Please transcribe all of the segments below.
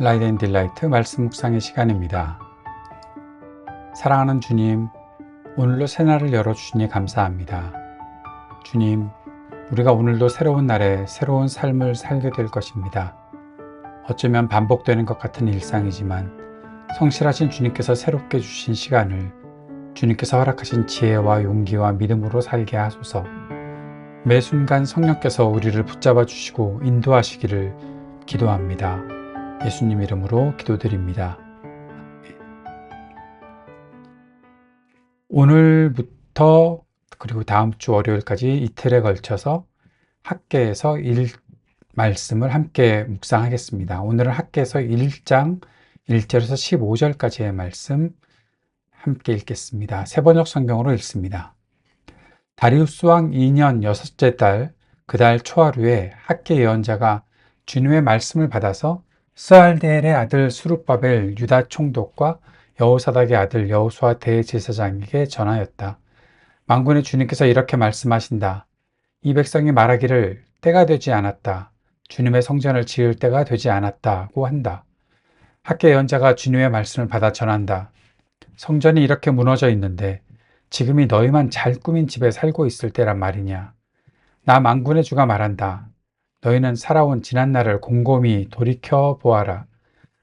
라이트 앤 딜라이트 말씀 묵상의 시간입니다. 사랑하는 주님, 오늘도 새날을 열어주시니 감사합니다. 주님, 우리가 오늘도 새로운 날에 새로운 삶을 살게 될 것입니다. 어쩌면 반복되는 것 같은 일상이지만 성실하신 주님께서 새롭게 주신 시간을 주님께서 허락하신 지혜와 용기와 믿음으로 살게 하소서. 매 순간 성령께서 우리를 붙잡아 주시고 인도하시기를 기도합니다. 예수님 이름으로 기도드립니다. 오늘부터 그리고 다음 주 월요일까지 이틀에 걸쳐서 학개에서 말씀을 함께 묵상하겠습니다. 오늘은 학개에서 1장 1절에서 15절까지의 말씀 함께 읽겠습니다. 세번역 성경으로 읽습니다. 다리우스 왕 2년 6째 달 그 달 초하루에 학개 예언자가 주님의 말씀을 받아서 스알데엘의 아들 스룹바벨 유다 총독과 여호사닥의 아들 여호수아 대제사장에게 전하였다. 만군의 주님께서 이렇게 말씀하신다. 이 백성이 말하기를 때가 되지 않았다. 주님의 성전을 지을 때가 되지 않았다고 한다. 학개 예언자가 주님의 말씀을 받아 전한다. 성전이 이렇게 무너져 있는데 지금이 너희만 잘 꾸민 집에 살고 있을 때란 말이냐. 나 만군의 주가 말한다. 너희는 살아온 지난날을 곰곰이 돌이켜 보아라.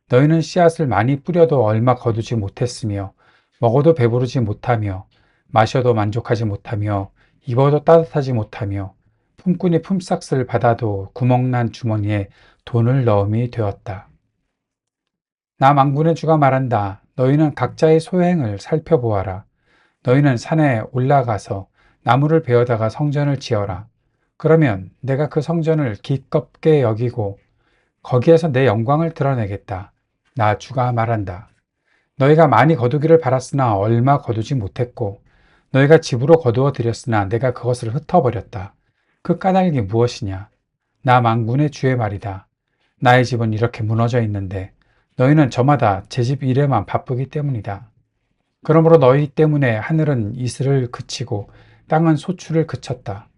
너희는 씨앗을 많이 뿌려도 얼마 거두지 못했으며 먹어도 배부르지 못하며 마셔도 만족하지 못하며 입어도 따뜻하지 못하며 품꾼이 품삯을 받아도 구멍난 주머니에 돈을 넣음이 되었다. 나 만군의 주가 말한다. 너희는 각자의 소행을 살펴보아라. 너희는 산에 올라가서 나무를 베어다가 성전을 지어라. 그러면 내가 그 성전을 기껍게 여기고 거기에서 내 영광을 드러내겠다. 나 주가 말한다. 너희가 많이 거두기를 바랐으나 얼마 거두지 못했고 너희가 집으로 거두어 들였으나 내가 그것을 흩어버렸다. 그 까닭이 무엇이냐? 나 만군의 주의 말이다. 나의 집은 이렇게 무너져 있는데 너희는 저마다 제 집 일에만 바쁘기 때문이다. 그러므로 너희 때문에 하늘은 이슬을 그치고 땅은 소출을 그쳤다.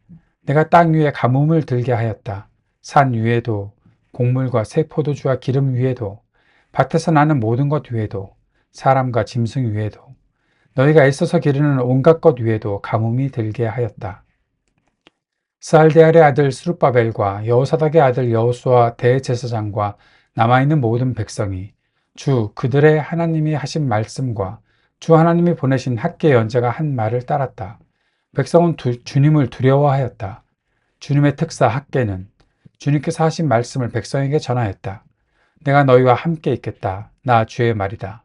내가 땅 위에 가뭄을 들게 하였다. 산 위에도 곡물과 새 포도주와 기름 위에도 밭에서 나는 모든 것 위에도 사람과 짐승 위에도 너희가 애써서 기르는 온갖 것 위에도 가뭄이 들게 하였다. 스알데알의 아들 스룹바벨과 여호사닥의 아들 여호수아 대제사장과 남아있는 모든 백성이 주 그들의 하나님이 하신 말씀과 주 하나님이 보내신 학개 예언자가 한 말을 따랐다. 백성은 주님을 두려워하였다. 주님의 특사 학개는 주님께서 하신 말씀을 백성에게 전하였다. 내가 너희와 함께 있겠다. 나 주의 말이다.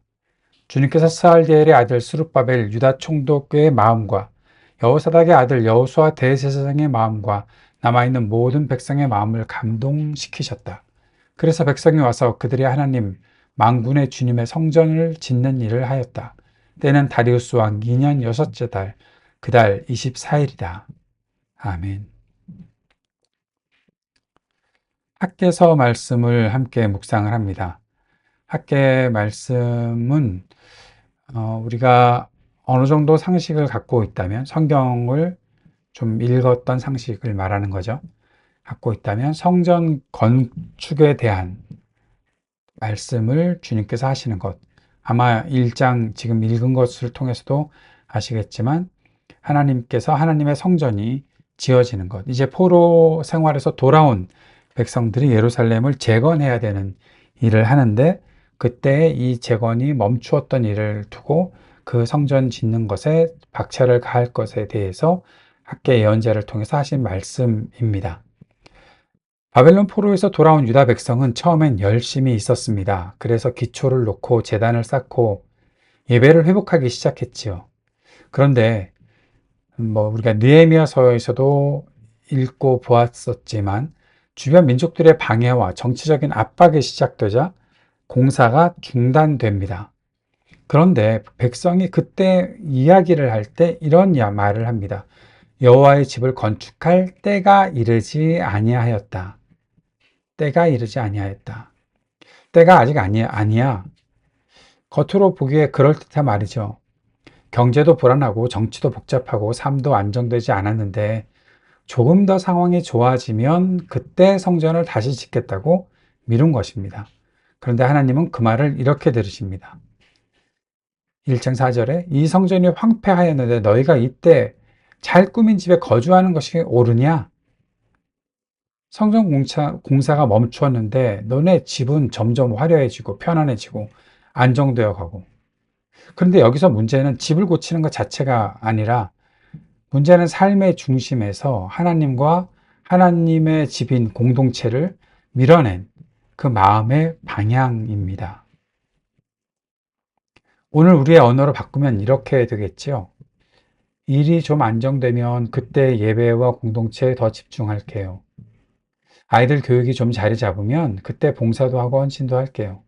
주님께서 스알디엘의 아들 스룹바벨 유다 총독의 마음과 여호사닥의 아들 여호수아 대제사장의 마음과 남아있는 모든 백성의 마음을 감동시키셨다. 그래서 백성이 와서 그들이 하나님 만군의 주님의 성전을 짓는 일을 하였다. 때는 다리우스 왕 2년 6째 달 그 달 24일이다. 아멘. 학개서 말씀을 함께 묵상을 합니다. 학개 말씀은 우리가 어느 정도 상식을 갖고 있다면 성경을 좀 읽었던 상식을 말하는 거죠. 갖고 있다면 성전 건축에 대한 말씀을 주님께서 하시는 것. 아마 1장 지금 읽은 것을 통해서도 아시겠지만 하나님께서 하나님의 성전이 지어지는 것. 이제 포로 생활에서 돌아온 백성들이 예루살렘을 재건해야 되는 일을 하는데 그때 이 재건이 멈추었던 일을 두고 그 성전 짓는 것에 박차를 가할 것에 대해서 학개 예언자를 통해서 하신 말씀입니다. 바벨론 포로에서 돌아온 유다 백성은 처음엔 열심히 있었습니다. 그래서 기초를 놓고 제단을 쌓고 예배를 회복하기 시작했지요. 그런데 우리가 느헤미야서에서도 읽고 보았었지만 주변 민족들의 방해와 정치적인 압박이 시작되자 공사가 중단됩니다. 그런데 백성이 그때 이야기를 할 때 이런 말을 합니다. 여호와의 집을 건축할 때가 이르지 아니하였다. 때가 이르지 아니하였다. 때가 아직 아니야. 겉으로 보기에 그럴듯한 말이죠. 경제도 불안하고 정치도 복잡하고 삶도 안정되지 않았는데 조금 더 상황이 좋아지면 그때 성전을 다시 짓겠다고 미룬 것입니다. 그런데 하나님은 그 말을 이렇게 들으십니다. 1장 4절에 이 성전이 황폐하였는데 너희가 이때 잘 꾸민 집에 거주하는 것이 옳으냐? 성전 공사가 멈추었는데 너네 집은 점점 화려해지고 편안해지고 안정되어 가고. 그런데 여기서 문제는 집을 고치는 것 자체가 아니라 문제는 삶의 중심에서 하나님과 하나님의 집인 공동체를 밀어낸 그 마음의 방향입니다. 오늘 우리의 언어로 바꾸면 이렇게 되겠죠. 일이 좀 안정되면 그때 예배와 공동체에 더 집중할게요. 아이들 교육이 좀 자리 잡으면 그때 봉사도 하고 헌신도 할게요.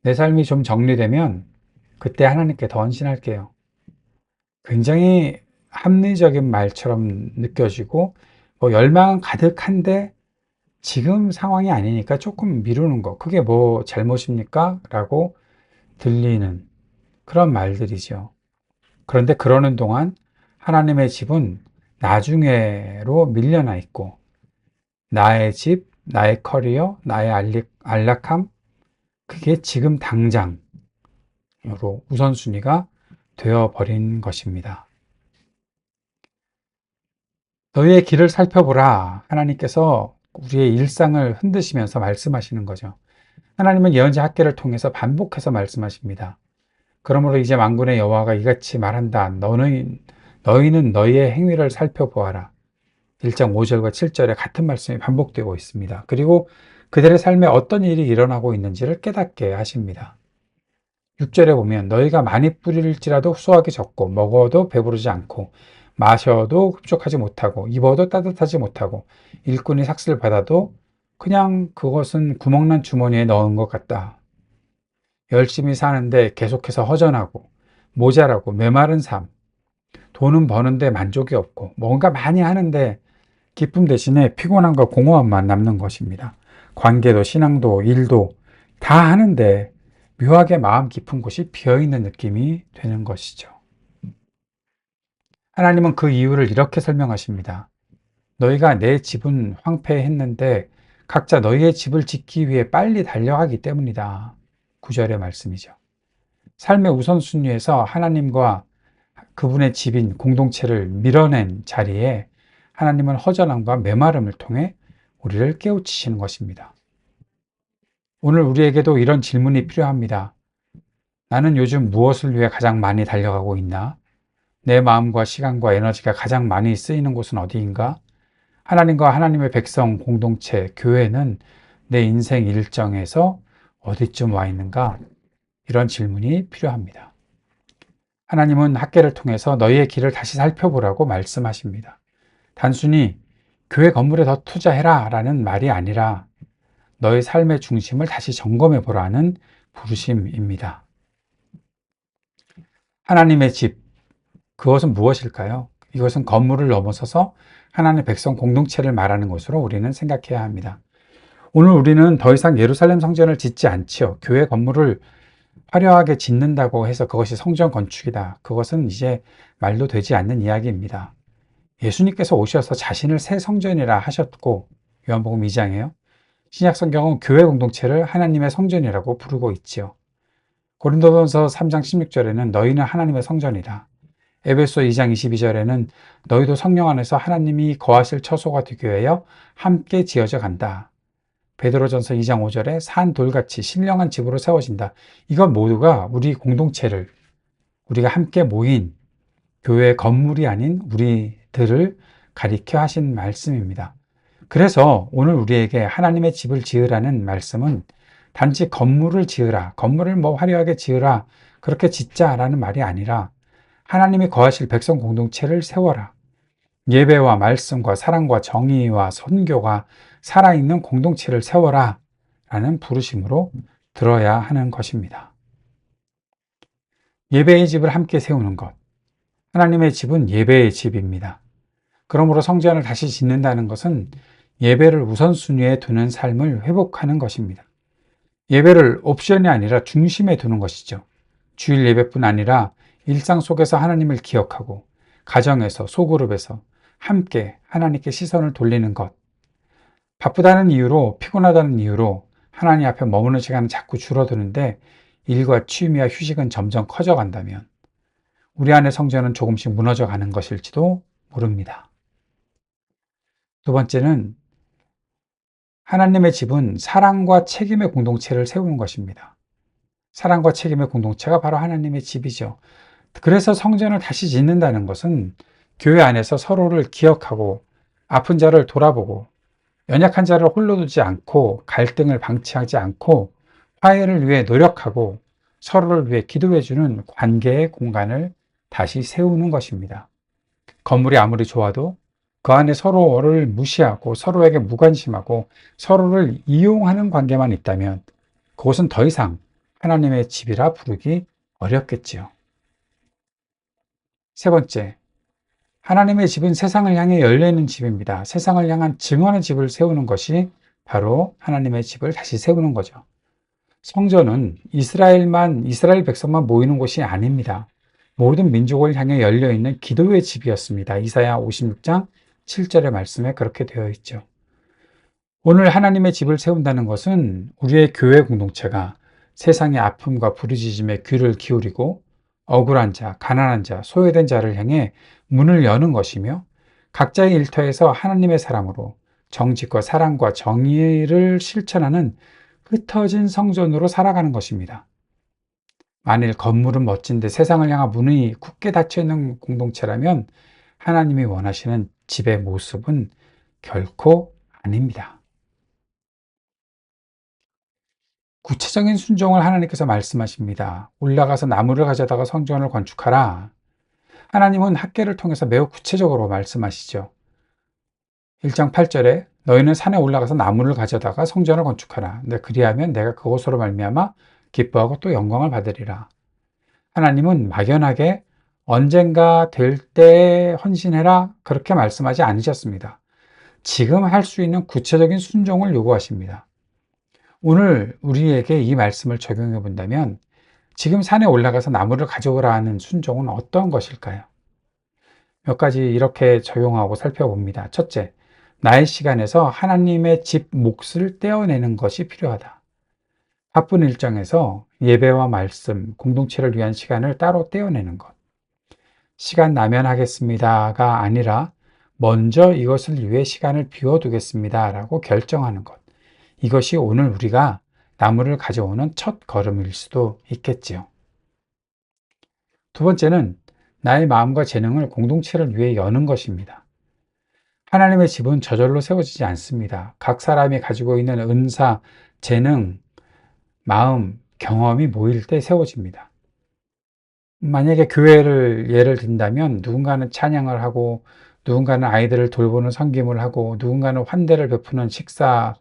내 삶이 좀 정리되면 그때 하나님께 더 헌신할게요. 굉장히 합리적인 말처럼 느껴지고 열망은 가득한데 지금 상황이 아니니까 조금 미루는 거 그게 뭐 잘못입니까? 라고 들리는 그런 말들이죠. 그런데 그러는 동안 하나님의 집은 나중에로 밀려나 있고 나의 집, 나의 커리어, 나의 안락함 그게 지금 당장으로 우선순위가 되어버린 것입니다. 너희의 길을 살펴보라. 하나님께서 우리의 일상을 흔드시면서 말씀하시는 거죠. 하나님은 예언자 학개를 통해서 반복해서 말씀하십니다. 그러므로 이제 만군의 여호와가 이같이 말한다. 너희는 너희의 행위를 살펴보아라. 1장 5절과 7절에 같은 말씀이 반복되고 있습니다. 그리고 그들의 삶에 어떤 일이 일어나고 있는지를 깨닫게 하십니다. 6절에 보면 너희가 많이 뿌릴지라도 수확이 적고 먹어도 배부르지 않고 마셔도 흡족하지 못하고 입어도 따뜻하지 못하고 일꾼이 삭슬 받아도 그냥 그것은 구멍난 주머니에 넣은 것 같다. 열심히 사는데 계속해서 허전하고 모자라고 메마른 삶, 돈은 버는데 만족이 없고 뭔가 많이 하는데 기쁨 대신에 피곤함과 공허함만 남는 것입니다. 관계도 신앙도 일도 다 하는데 묘하게 마음 깊은 곳이 비어있는 느낌이 되는 것이죠. 하나님은 그 이유를 이렇게 설명하십니다. 너희가 내 집은 황폐했는데 각자 너희의 집을 짓기 위해 빨리 달려가기 때문이다. 9절의 말씀이죠. 삶의 우선순위에서 하나님과 그분의 집인 공동체를 밀어낸 자리에 하나님은 허전함과 메마름을 통해 우리를 깨우치시는 것입니다. 오늘 우리에게도 이런 질문이 필요합니다. 나는 요즘 무엇을 위해 가장 많이 달려가고 있나? 내 마음과 시간과 에너지가 가장 많이 쓰이는 곳은 어디인가? 하나님과 하나님의 백성 공동체, 교회는 내 인생 일정에서 어디쯤 와 있는가? 이런 질문이 필요합니다. 하나님은 학개를 통해서 너희의 길을 다시 살펴보라고 말씀하십니다. 단순히 교회 건물에 더 투자해라 라는 말이 아니라 너의 삶의 중심을 다시 점검해 보라는 부르심입니다. 하나님의 집, 그것은 무엇일까요? 이것은 건물을 넘어서서 하나님의 백성 공동체를 말하는 것으로 우리는 생각해야 합니다. 오늘 우리는 더 이상 예루살렘 성전을 짓지 않지요. 교회 건물을 화려하게 짓는다고 해서 그것이 성전 건축이다. 그것은 이제 말도 되지 않는 이야기입니다. 예수님께서 오셔서 자신을 새 성전이라 하셨고 요한복음 2장에요. 신약 성경은 교회 공동체를 하나님의 성전이라고 부르고 있지요. 고린도전서 3장 16절에는 너희는 하나님의 성전이다. 에베소 2장 22절에는 너희도 성령 안에서 하나님이 거하실 처소가 되기 위하여 함께 지어져 간다. 베드로전서 2장 5절에 산 돌같이 신령한 집으로 세워진다. 이것 모두가 우리 공동체를 우리가 함께 모인 교회 건물이 아닌 우리들을 가리켜 하신 말씀입니다. 그래서 오늘 우리에게 하나님의 집을 지으라는 말씀은 단지 건물을 지으라, 건물을 화려하게 지으라, 그렇게 짓자라는 말이 아니라 하나님이 거하실 백성 공동체를 세워라. 예배와 말씀과 사랑과 정의와 선교가 살아있는 공동체를 세워라 라는 부르심으로 들어야 하는 것입니다. 예배의 집을 함께 세우는 것. 하나님의 집은 예배의 집입니다. 그러므로 성전을 다시 짓는다는 것은 예배를 우선순위에 두는 삶을 회복하는 것입니다. 예배를 옵션이 아니라 중심에 두는 것이죠. 주일 예배뿐 아니라 일상 속에서 하나님을 기억하고 가정에서 소그룹에서 함께 하나님께 시선을 돌리는 것. 바쁘다는 이유로 피곤하다는 이유로 하나님 앞에 머무는 시간은 자꾸 줄어드는데 일과 취미와 휴식은 점점 커져간다면 우리 안의 성전은 조금씩 무너져 가는 것일지도 모릅니다. 두 번째는 하나님의 집은 사랑과 책임의 공동체를 세우는 것입니다. 사랑과 책임의 공동체가 바로 하나님의 집이죠. 그래서 성전을 다시 짓는다는 것은 교회 안에서 서로를 기억하고 아픈 자를 돌아보고 연약한 자를 홀로 두지 않고 갈등을 방치하지 않고 화해를 위해 노력하고 서로를 위해 기도해주는 관계의 공간을 다시 세우는 것입니다. 건물이 아무리 좋아도 그 안에 서로를 무시하고 서로에게 무관심하고 서로를 이용하는 관계만 있다면 그것은 더 이상 하나님의 집이라 부르기 어렵겠지요. 세 번째, 하나님의 집은 세상을 향해 열려있는 집입니다. 세상을 향한 증언의 집을 세우는 것이 바로 하나님의 집을 다시 세우는 거죠. 성전은 이스라엘 백성만 모이는 곳이 아닙니다. 모든 민족을 향해 열려있는 기도의 집이었습니다. 이사야 56장 7절의 말씀에 그렇게 되어 있죠. 오늘 하나님의 집을 세운다는 것은 우리의 교회 공동체가 세상의 아픔과 부르짖음에 귀를 기울이고 억울한 자, 가난한 자, 소외된 자를 향해 문을 여는 것이며 각자의 일터에서 하나님의 사람으로 정직과 사랑과 정의를 실천하는 흩어진 성전으로 살아가는 것입니다. 만일 건물은 멋진데 세상을 향한 문이 굳게 닫혀 있는 공동체라면 하나님이 원하시는 집의 모습은 결코 아닙니다. 구체적인 순종을 하나님께서 말씀하십니다. 올라가서 나무를 가져다가 성전을 건축하라. 하나님은 학계를 통해서 매우 구체적으로 말씀하시죠. 1장 8절에 너희는 산에 올라가서 나무를 가져다가 성전을 건축하라. 그리하면 내가 그곳으로 말미암아 기뻐하고 또 영광을 받으리라. 하나님은 막연하게 언젠가 될 때 헌신해라 그렇게 말씀하지 않으셨습니다. 지금 할 수 있는 구체적인 순종을 요구하십니다. 오늘 우리에게 이 말씀을 적용해 본다면 지금 산에 올라가서 나무를 가져오라 하는 순종은 어떤 것일까요? 몇 가지 이렇게 적용하고 살펴봅니다. 첫째, 나의 시간에서 하나님의 집 몫을 떼어내는 것이 필요하다. 바쁜 일정에서 예배와 말씀, 공동체를 위한 시간을 따로 떼어내는 것. 시간 나면 하겠습니다가 아니라 먼저 이것을 위해 시간을 비워두겠습니다 라고 결정하는 것. 이것이 오늘 우리가 나무를 가져오는 첫 걸음일 수도 있겠지요. 두 번째는 나의 마음과 재능을 공동체를 위해 여는 것입니다. 하나님의 집은 저절로 세워지지 않습니다. 각 사람이 가지고 있는 은사, 재능, 마음, 경험이 모일 때 세워집니다. 만약에 교회를 예를 든다면 누군가는 찬양을 하고 누군가는 아이들을 돌보는 섬김을 하고 누군가는 환대를 베푸는 식사,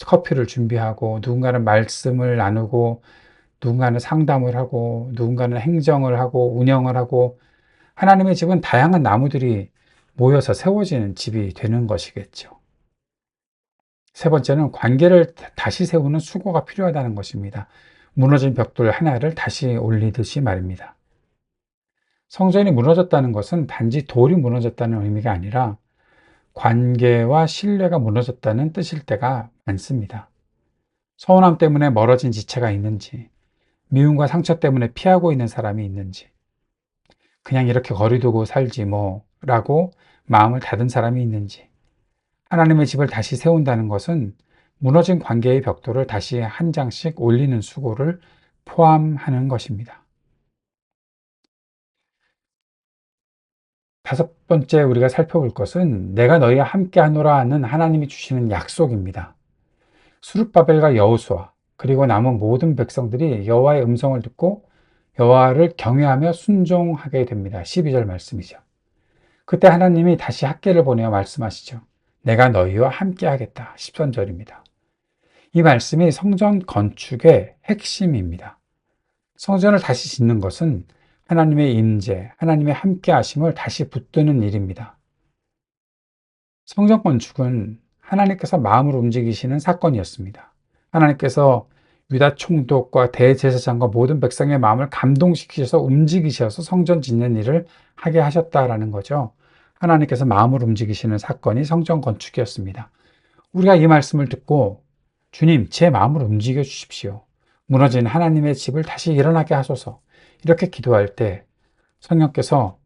커피를 준비하고 누군가는 말씀을 나누고 누군가는 상담을 하고 누군가는 행정을 하고 운영을 하고 하나님의 집은 다양한 나무들이 모여서 세워지는 집이 되는 것이겠죠. 세 번째는 관계를 다시 세우는 수고가 필요하다는 것입니다. 무너진 벽돌 하나를 다시 올리듯이 말입니다. 성전이 무너졌다는 것은 단지 돌이 무너졌다는 의미가 아니라 관계와 신뢰가 무너졌다는 뜻일 때가 많습니다. 서운함 때문에 멀어진 지체가 있는지, 미움과 상처 때문에 피하고 있는 사람이 있는지, 그냥 이렇게 거리두고 살지 라고 마음을 닫은 사람이 있는지, 하나님의 집을 다시 세운다는 것은 무너진 관계의 벽돌을 다시 한 장씩 올리는 수고를 포함하는 것입니다. 다섯 번째 우리가 살펴볼 것은 내가 너희와 함께 하노라 하는 하나님이 주시는 약속입니다. 수룹바벨과 여호수아 그리고 남은 모든 백성들이 여호와의 음성을 듣고 여호와를 경외하며 순종하게 됩니다. 12절 말씀이죠. 그때 하나님이 다시 학계를 보내어 말씀하시죠. 내가 너희와 함께 하겠다. 13절입니다. 이 말씀이 성전 건축의 핵심입니다. 성전을 다시 짓는 것은 하나님의 임재, 하나님의 함께 하심을 다시 붙드는 일입니다. 성전 건축은 하나님께서 마음을 움직이시는 사건이었습니다. 하나님께서 유다 총독과 대제사장과 모든 백성의 마음을 감동시키셔서 움직이셔서 성전 짓는 일을 하게 하셨다라는 거죠. 하나님께서 마음을 움직이시는 사건이 성전 건축이었습니다. 우리가 이 말씀을 듣고 주님, 제 마음을 움직여 주십시오. 무너진 하나님의 집을 다시 일어나게 하소서. 이렇게 기도할 때 성령께서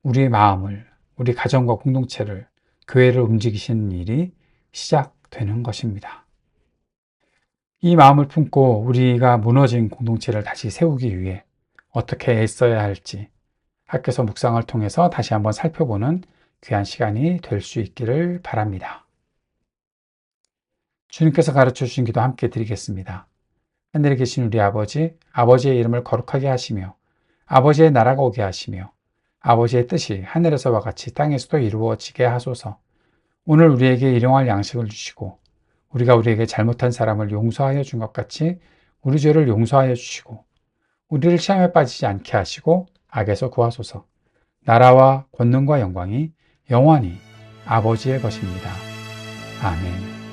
우리의 마음을, 우리 가정과 공동체를, 교회를 움직이시는 일이 시작되는 것입니다. 이 마음을 품고 우리가 무너진 공동체를 다시 세우기 위해 어떻게 애써야 할지 학교에서 묵상을 통해서 다시 한번 살펴보는 귀한 시간이 될 수 있기를 바랍니다. 주님께서 가르쳐 주신 기도 함께 드리겠습니다. 하늘에 계신 우리 아버지, 아버지의 이름을 거룩하게 하시며 아버지의 나라가 오게 하시며 아버지의 뜻이 하늘에서와 같이 땅에서도 이루어지게 하소서. 오늘 우리에게 일용할 양식을 주시고 우리가 우리에게 잘못한 사람을 용서하여 준 것 같이 우리 죄를 용서하여 주시고 우리를 시험에 빠지지 않게 하시고 악에서 구하소서. 나라와 권능과 영광이 영원히 아버지의 것입니다. 아멘.